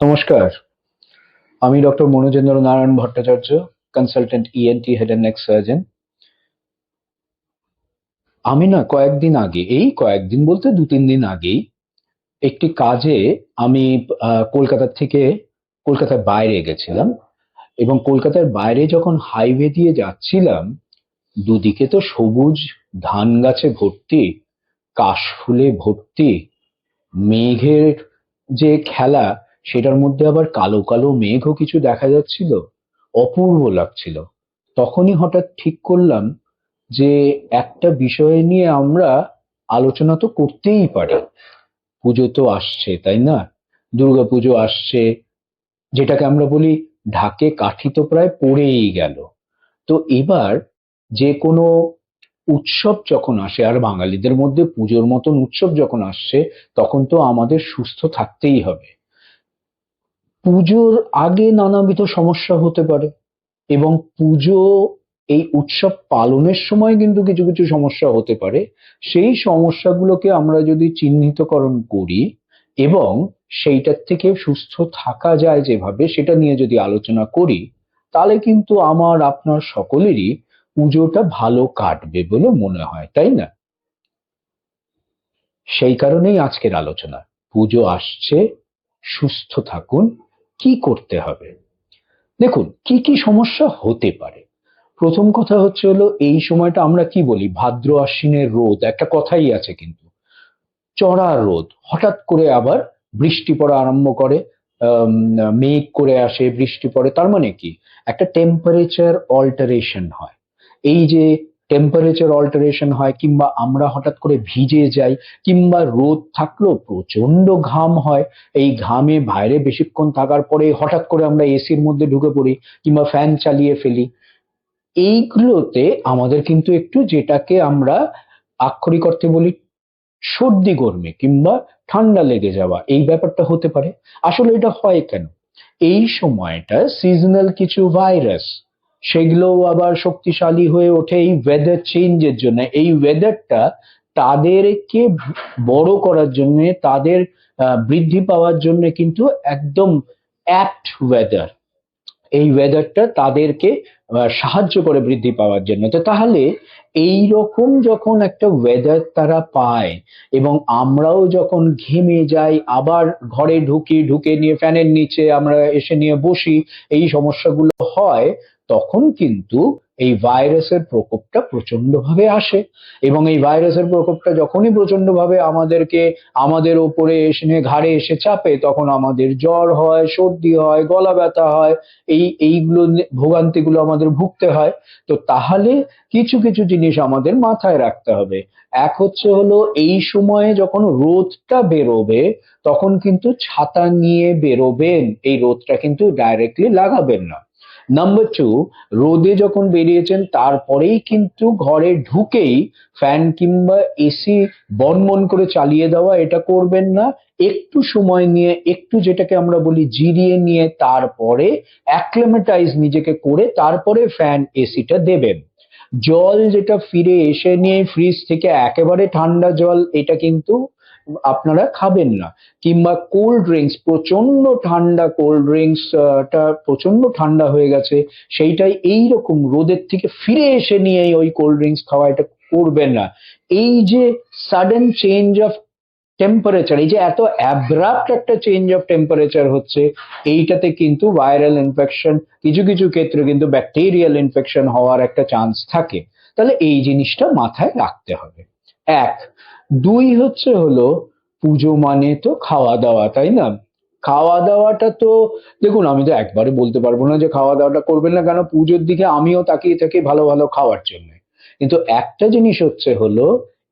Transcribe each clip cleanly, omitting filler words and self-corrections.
নমস্কার। আমি doctor Manojendra Narayan Bhattacharya, consultant ENT head and neck surgeon. আমি না কয়েকদিন বলতে 2-3 দিন আগেই একটি কাজে আমি কলকাতার বাইরে গেছিলাম, এবং কলকাতার বাইরে যখন হাইওয়ে দিয়ে যাচ্ছিলাম, দুদিকে তো সবুজ ধান গাছে ভর্তি, কাশফুলে ভর্তি, মেঘের যে খেলা, সেটার মধ্যে আবার কালো কালো মেঘও কিছু দেখা যাচ্ছিল, অপূর্ব লাগছিল। তখনই হঠাৎ ঠিক করলাম যে একটা বিষয় নিয়ে আমরা আলোচনা তো করতেই পারি। পুজো তো আসছে, তাই না? দুর্গাপুজো আসছে, যেটাকে আমরা বলি ঢাকে কাঠি তো প্রায় পড়েই গেল। তো এবার যে কোনো উৎসব যখন আসে, আর বাঙালিদের মধ্যে পুজোর মতন উৎসব যখন আসছে, তখন তো আমাদের সুস্থ থাকতেই হবে। পুজোর আগে নানাবিধ সমস্যা হতে পারে, এবং পুজো এই উৎসব পালনের সময় কিন্তু কিছু কিছু সমস্যা হতে পারে। সেই সমস্যাগুলোকে আমরা যদি চিহ্নিতকরণ করি এবং সেইটার থেকে সুস্থ থাকা যায় যেভাবে, সেটা নিয়ে যদি আলোচনা করি, তাহলে কিন্তু আমার আপনার সকলেরই পুজোটা ভালো কাটবে বলে মনে হয়, তাই না? সেই কারণেই আজকের আলোচনা। পুজো আসছে, সুস্থ থাকুন, কি করতে হবে। দেখুন, কি কি সমস্যা হতে পারে। প্রথম কথা হচ্ছে হলো, এই সময়টা আমরা কি বলি, ভাদ্র আশ্বিনের রোদ, একটা কথাই আছে কিন্তু, চড়া রোদ, হঠাৎ করে আবার বৃষ্টি পড়া আরম্ভ করে। আম, মেঘ করে আসে, বৃষ্টি পড়ে, তার মানে কি, একটা টেম্পারেচার অল্টারেশন হয়। এই যে টেম্পারেচার অল্টারেশন হয়, কিংবা আমরা হঠাৎ করে ভিজে যাই, কিংবা রোদ থাকলো প্রচন্ড ঘাম হয়, এই ঘামে বাইরে বেশিক্ষণ থাকার পরে হঠাৎ করে আমরা এসির মধ্যে ঢুকে পড়ি, কিংবা ফ্যান চালিয়ে ফেলি, এইগুলোতে আমাদের কিন্তু একটু, যেটাকে আমরা আক্ষরিক অর্থে বলি সর্দি গরমে কিংবা ঠান্ডা লেগে যাওয়া, এই ব্যাপারটা হতে পারে। আসলে এটা হয় কেন? এই সময়টা সিজনাল কিছু ভাইরাস, সেগুলোও আবার শক্তিশালী হয়ে ওঠে এই ওয়েদার চেঞ্জের জন্য। এই ওয়েদারটা তাদেরকে বড় করার জন্য, তাদের বৃদ্ধি পাওয়ার জন্য কিন্তু একদম অ্যাপ্ট ওয়েদার। এই ওয়েদারটা তাদেরকে সাহায্য করে বৃদ্ধি পাওয়ার জন্য। তো তাহলে এই রকম যখন একটা ওয়েদার তারা পায়, এবং আমরাও যখন ঘেমে যাই, আবার ঘরে ঢুকি, ঢুকে নিয়ে ফ্যানের নিচে আমরা এসে নিয়ে বসি, এই সমস্যাগুলো হয়, তখন কিন্তু এই ভাইরাসের প্রকোপটা প্রচন্ড ভাবে আসে। এবং এই ভাইরাসের প্রকোপটা যখনই প্রচন্ড ভাবে আমাদের ওপরে এসে নিয়ে ঘাড়ে এসে চাপে, তখন আমাদের জ্বর হয়, সর্দি হয়, গলা ব্যথা হয়, এইগুলো ভোগান্তিগুলো আমাদের ভুগতে হয়। তো তাহলে কিছু কিছু জিনিস আমাদের মাথায় রাখতে হবে। এক হচ্ছে হলো, এই সময়ে যখন রোদটা বেরোবে, তখন কিন্তু ছাতা নিয়ে বেরোবেন, এই রোদটা কিন্তু ডাইরেক্টলি লাগাবেন না। নাম্বার টু, রোদে যখন বেরিয়েছেন তারপরেই কিন্তু ঘরে ঢুকেই ফ্যান কিংবা এসি বনবন করে চালিয়ে দেওয়া, এটা করবেন না। একটু সময় নিয়ে, একটু যেটাকে আমরা বলি জিরিয়ে নিয়ে, তারপরে অ্যাক্লিমেটাইজ নিজেকে করে তারপরে ফ্যান এসিটা দেবেন। জল যেটা ফিরে এসে নিয়ে ফ্রিজ থেকে একেবারে ঠান্ডা জল, এটা কিন্তু আপনারা খাবেন না। কিংবা কোল্ড ড্রিঙ্কস, প্রচন্ড ঠান্ডা কোল্ড ড্রিঙ্কস, টা প্রচন্ড ঠান্ডা হয়ে গেছে, সেইটাই এইরকম রোদের থেকে ফিরে এসে নিয়ে ওই কোল্ড ড্রিঙ্কস খাওয়া, এটা করবেন না। এই যে সাডেন চেঞ্জ অফ টেম্পারেচার, এই যে এত অ্যাব্রাপ্ট একটা চেঞ্জ অফ টেম্পারেচার হচ্ছে, এইটাতে কিন্তু ভাইরাল ইনফেকশন, কিছু কিছু ক্ষেত্রে কিন্তু ব্যাকটেরিয়াল ইনফেকশন হওয়ার একটা চান্স থাকে। তাহলে এই জিনিসটা মাথায় রাখতে হবে। এক। দুই হচ্ছে হলো, পুজো মানে তো খাওয়া দাওয়া, তাই না? খাওয়া দাওয়াটা তো, দেখুন, আমি তো একবারে বলতে পারবো না যে খাওয়া দাওয়াটা করবেন না, কেন পুজোর দিকে আমিও তাকিয়ে থাকি ভালো ভালো খাওয়ার জন্য। কিন্তু একটা জিনিস হচ্ছে হলো,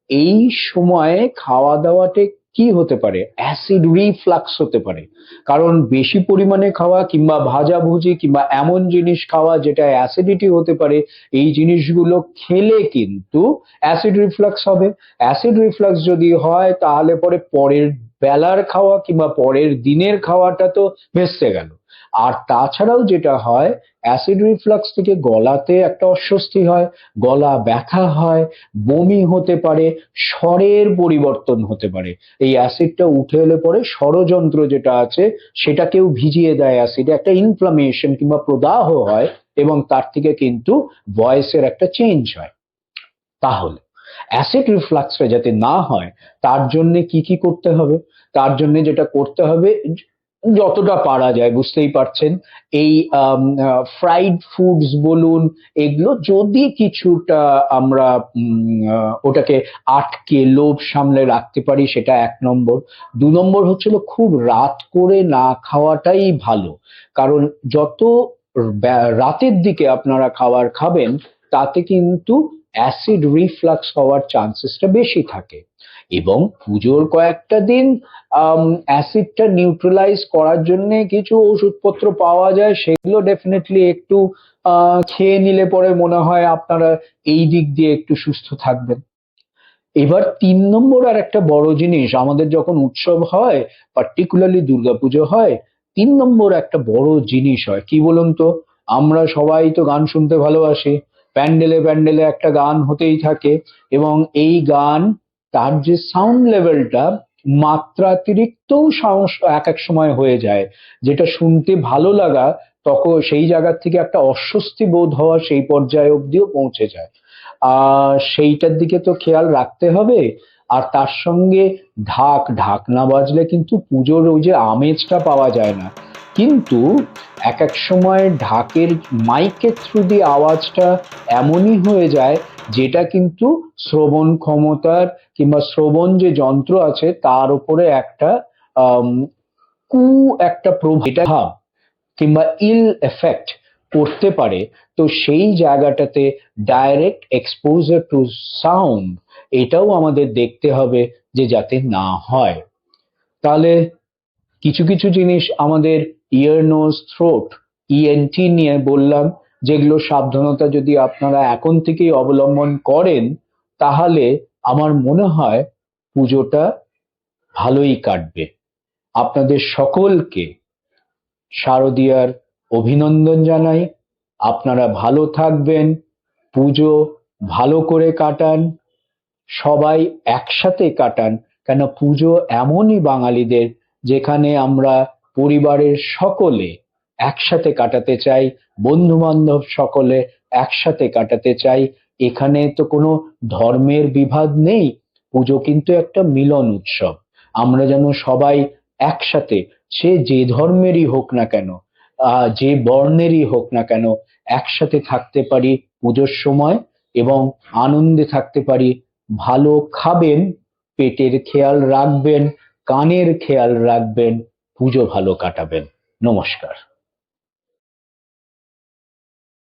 এই সময়ে খাওয়া দাওয়াতে কি হতে পারে, অ্যাসিড রিফ্লাক্স হতে পারে। কারণ বেশি পরিমাণে খাওয়া, কিংবা ভাজাভুজি, কিংবা এমন জিনিস খাওয়া যেটা অ্যাসিডিটি হতে পারে, এই জিনিসগুলো খেলে কিন্তু অ্যাসিড রিফ্লাক্স হবে। অ্যাসিড রিফ্লাক্স যদি হয়, তাহলে পরের বেলার খাওয়া কিংবা পরের দিনের খাওয়াটা তো ভেস্তে গেল। আর তাছাড়াও যেটা হয়, অ্যাসিড রিফ্লাক্স থেকে গলাতে একটা অস্বস্তি হয়, গলা ব্যথা হয়, বমি হতে পারে, স্বরের পরিবর্তন হতে পারে। এই অ্যাসিডটা উঠে এলে পরে স্বরযন্ত্র যেটা আছে সেটাকেও ভিজিয়ে দেয় অ্যাসিডে, একটা ইনফ্লামেশন কিংবা প্রদাহ হয় এবং তার থেকে কিন্তু ভয়েসের একটা চেঞ্জ হয়। তাহলে অ্যাসিড রিফ্লাক্সটা যাতে না হয় তার জন্য কি কি করতে হবে? তার জন্য যেটা করতে হবে, যতটা পারা যায়, বুঝতেই পারছেন, এই ফ্রাইড ফুডস বলুন, এগুলো যদি কিছুটা আমরা ওটাকে আটকে লোভ সামলে রাখতে পারি সেটা 1 নম্বর। 2 নম্বর হচ্ছিল খুব রাত করে না খাওয়াটাই ভালো, কারণ যত রাতের দিকে আপনারা খাবার খাবেন তাতে কিন্তু অ্যাসিড রিফ্লাক্স হওয়ার চান্সেসটা বেশি থাকে। এবং পুজোর কয়েকটা দিন অ্যাসিডটা নিউট্রালাইজ করার জন্য কিছু ওষুধপত্র পাওয়া যায়, সেগুলো ডেফিনেটলি একটু খেয়ে নিলে পরে মনে হয় আপনারা এই দিক দিয়ে একটু সুস্থ থাকবেন। এবার 3 নম্বর আর একটা বড় জিনিস, আমাদের যখন উৎসব হয়, পার্টিকুলারলি দুর্গাপুজো হয়, 3 নম্বর একটা বড় জিনিস হয় কি বলুন তো? আমরা সবাই তো গান শুনতে ভালোবাসি, প্যান্ডেলে প্যান্ডেলে একটা গান হতেই থাকে, এবং এই গান, তার যে সাউন্ড লেভেলটা মাত্রাতিরিক্তও এক এক সময় হয়ে যায়, যেটা শুনতে ভালো লাগা তখন সেই জায়গার থেকে একটা অস্বস্তি বোধ হওয়া সেই পর্যায়ে অব্দিও পৌঁছে যায়। সেইটার দিকে তো খেয়াল রাখতে হবে। আর তার সঙ্গে ঢাক না বাজলে কিন্তু পুজোর ওই যে আমেজটা পাওয়া যায় না। কিন্তু এক এক সময় ঢাকের মাইকের থ্রু দিয়ে আওয়াজটা এমনই হয়ে যায় যেটা কিন্তু শ্রবণ ক্ষমতার কিংবা শ্রবণ যে যন্ত্র আছে তার উপরে একটা আহ একটা প্রভাব কিংবা ইল এফেক্ট করতে পারে। তো সেই জায়গাটাতে ডাইরেক্ট এক্সপোজার টু সাউন্ড, এটাও আমাদের দেখতে হবে যে যাতে না হয়। তাহলে কিছু কিছু জিনিস আমাদের ইয়ার নোজ থ্রোট ইএনটি নিয়ে বললাম, যেগুলো সাবধানতা যদি আপনারা এখন থেকেই অবলম্বন করেন তাহলে আমার মনে হয় পুজোটা ভালোই কাটবে। আপনাদের সকলকে শারদীয়ার অভিনন্দন জানাই। আপনারা ভালো থাকবেন, পুজো ভালো করে কাটান, সবাই একসাথে কাটান। কেন, পুজো এমনই বাঙালিদের যেখানে আমরা পরিবারের সকলে একসাথে কাটাতে চাই, বন্ধু বান্ধব সকলে একসাথে কাটাতে চাই। এখানে তো কোনো ধর্মের বিভাদ নেই, পুজো কিন্তু একটা মিলন উৎসব। আমরা যেন সবাই একসাথে, সে যে ধর্মেরই হোক না কেন, যে বর্ণেরই হোক না কেন, একসাথে থাকতে পারি পুজোর সময় এবং আনন্দে থাকতে পারি। ভালো খাবেন, পেটের খেয়াল রাখবেন, কানের খেয়াল রাখবেন, পুজো ভালো কাটাবেন। নমস্কার।